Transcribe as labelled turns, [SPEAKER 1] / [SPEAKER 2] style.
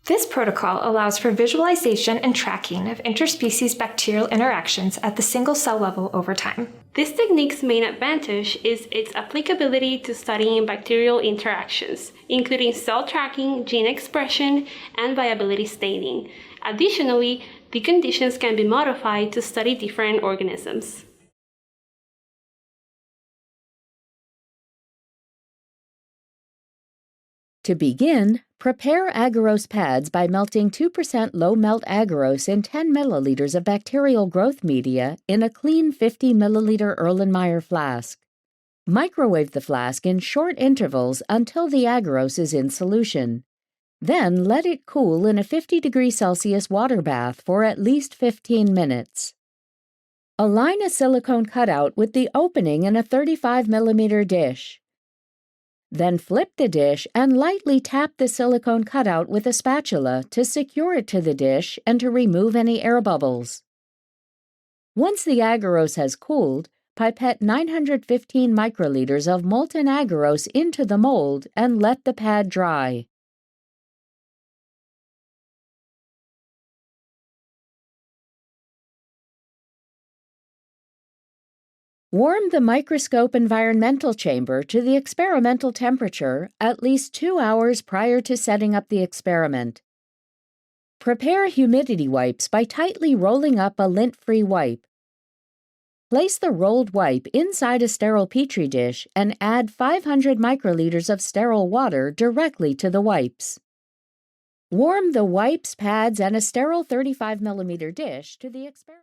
[SPEAKER 1] This protocol allows for visualization and tracking of interspecies bacterial interactions at the single-cell level over time.
[SPEAKER 2] This technique's main advantage is its applicability to studying bacterial interactions, including cell tracking, gene expression, and viability staining. Additionally, the conditions can be modified to study different organisms.
[SPEAKER 3] To begin, prepare agarose pads by melting 2% low-melt agarose in 10 milliliters of bacterial growth media in a clean 50 milliliter Erlenmeyer flask. Microwave the flask in short intervals until the agarose is in solution. Then let it cool in a 50°C water bath for at least 15 minutes. Align a silicone cutout with the opening in a 35 millimeter dish. Then flip the dish and lightly tap the silicone cutout with a spatula to secure it to the dish and to remove any air bubbles. Once the agarose has cooled, pipette 915 microliters of molten agarose into the mold and let the pad dry. Warm the microscope environmental chamber to the experimental temperature at least 2 hours prior to setting up the experiment. Prepare humidity wipes by tightly rolling up a lint-free wipe. Place the rolled wipe inside a sterile Petri dish and add 500 microliters of sterile water directly to the wipes. Warm the wipes, pads, and a sterile 35 millimeter dish to the experiment.